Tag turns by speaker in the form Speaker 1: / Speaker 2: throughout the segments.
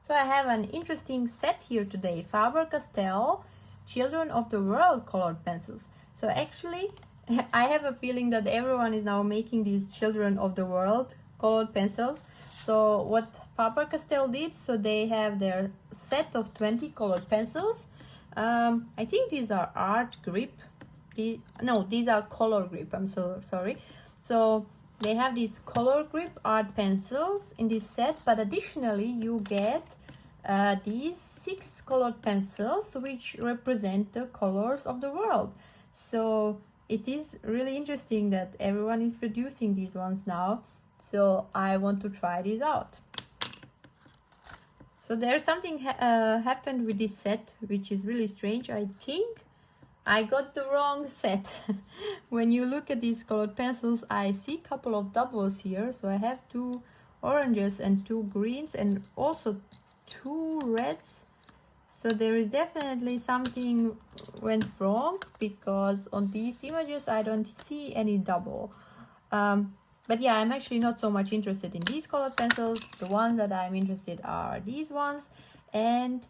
Speaker 1: So I have an interesting set here today, Faber Castell Children of the World colored pencils. So actually, I have a feeling that everyone is now making these Children of the World colored pencils. So what Faber Castell did, so they have their set of 20 colored pencils. I think these are art grip. No, these are color grip. I'm so sorry. So they have these color grip art pencils in this set, but additionally you get these 6 colored pencils which represent the colors of the world. So it is really interesting that everyone is producing these ones now. So I want to try these out. So there's something happened with this set which is really strange. I think I got the wrong set. When you look at these colored pencils, I see a couple of doubles here. So I have 2 oranges and 2 greens and also 2 reds. So there is definitely something went wrong, because on these images I don't see any double. But yeah, I'm actually not so much interested in these colored pencils. The ones that I'm interested are these ones, and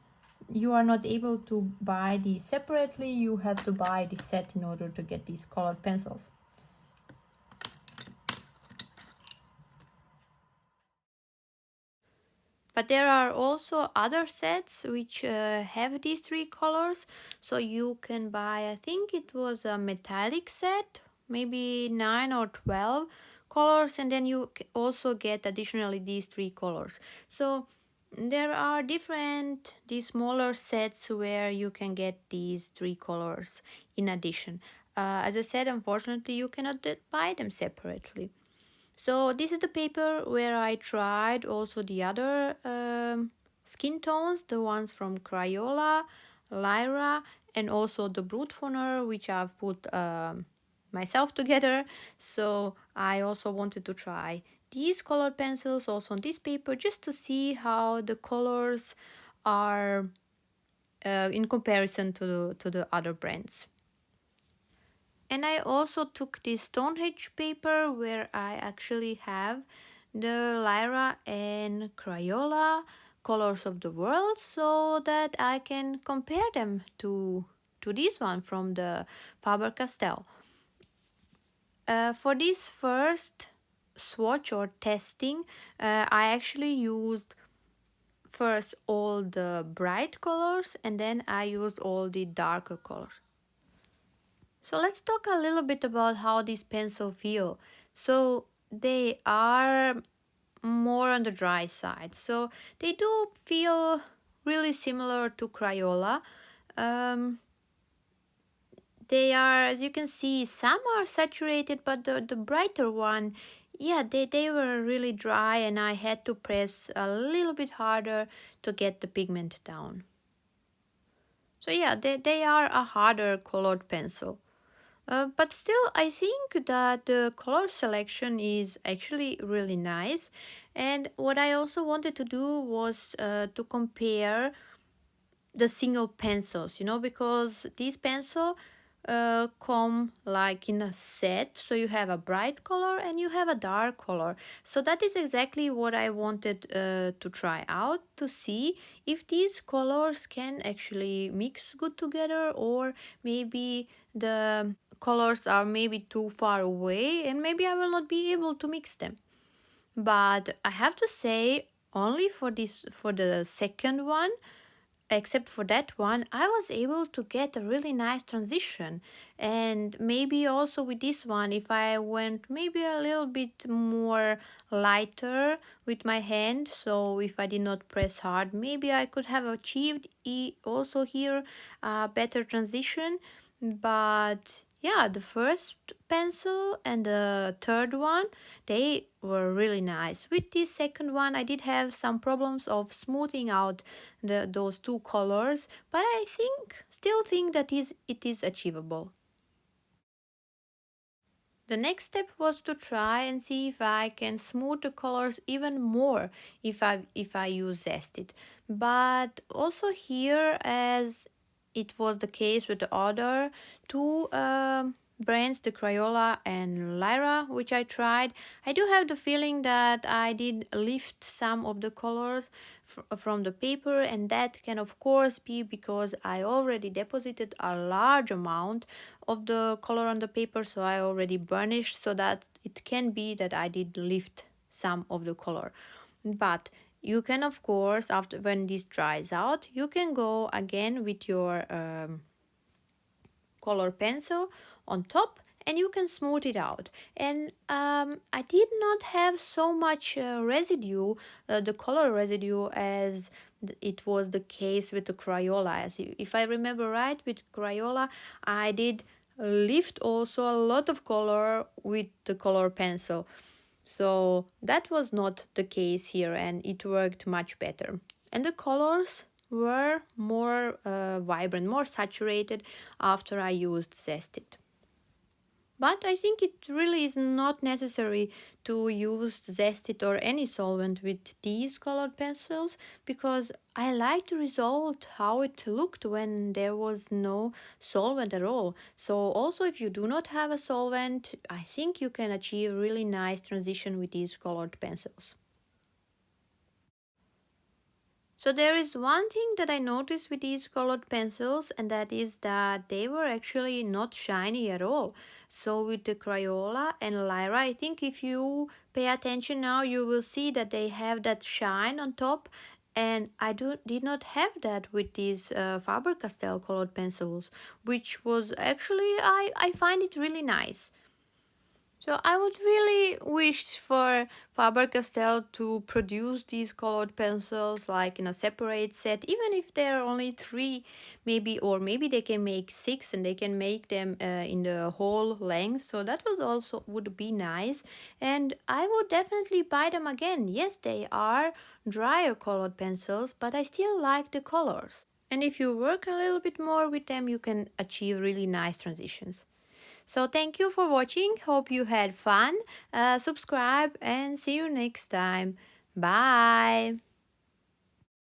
Speaker 1: you are not able to buy these separately. You have to buy the set in order to get these colored pencils. But there are also other sets which have these 3 colors. So you can buy, I think it was a metallic set, maybe 9 or 12 colors, and then you also get additionally these 3 colors. So there are these smaller sets where you can get these 3 colors in addition. As I said, unfortunately you cannot buy them separately. So this is the paper where I tried also the other skin tones, the ones from Crayola, Lyra, and also the Brute Foner, which I've put myself together. So I also wanted to try these colored pencils also on this paper, just to see how the colors are in comparison to the other brands. And I also took this Stonehenge paper where I actually have the Lyra and Crayola colors of the world, so that I can compare them to this one from the Faber-Castell. For this first swatch or testing, I actually used first all the bright colors, and then I used all the darker colors. So let's talk a little bit about how these pencils feel. So they are more on the dry side. So they do feel really similar to Crayola. They are, as you can see, some are saturated, but the brighter one, yeah, they were really dry, and I had to press a little bit harder to get the pigment down. So yeah, they are a harder colored pencil. But still, I think that the color selection is actually really nice. And what I also wanted to do was to compare the single pencils, because these pencils come like in a set. So you have a bright color and you have a dark color. So that is exactly what I wanted to try out, to see if these colors can actually mix good together, or maybe the colors are maybe too far away and maybe I will not be able to mix them. But I have to say, only for the second one, except for that one, I was able to get a really nice transition. And maybe also with this one, if I went maybe a little bit more lighter with my hand, so if I did not press hard, maybe I could have achieved also here a better transition. But yeah, the first pencil and the third one, they were really nice. With this second one, I did have some problems of smoothing out those 2 colors, but I still think that it is achievable. The next step was to try and see if I can smooth the colors even more if I use Zested. But also here, as it was the case with the other 2 brands, the Crayola and Lyra, which I tried, I do have the feeling that I did lift some of the colors from the paper, and that can of course be because I already deposited a large amount of the color on the paper, so I already burnished, so that it can be that I did lift some of the color. But you can of course, after when this dries out, you can go again with your color pencil on top and you can smooth it out. And I did not have so much residue, the color residue, as it was the case with the Crayola. As if I remember right, with Crayola I did lift also a lot of color with the color pencil, so that was not the case here and it worked much better. And the colors were more vibrant, more saturated after I used Zested. But I think it really is not necessary to use Zested or any solvent with these colored pencils, because I like the result how it looked when there was no solvent at all. So also if you do not have a solvent, I think you can achieve really nice transition with these colored pencils. So there is one thing that I noticed with these colored pencils, and that is that they were actually not shiny at all. So with the Crayola and Lyra, I think if you pay attention now, you will see that they have that shine on top. And did not have that with these Faber-Castell colored pencils, which was actually, I find it really nice. So I would really wish for Faber-Castell to produce these colored pencils like in a separate set, even if there are only three, maybe, or maybe they can make six and they can make them in the whole length. So that would also would be nice, and I would definitely buy them again. Yes, they are drier colored pencils, but I still like the colors. And if you work a little bit more with them, you can achieve really nice transitions. So thank you for watching. Hope you had fun. Subscribe and see you next time. Bye.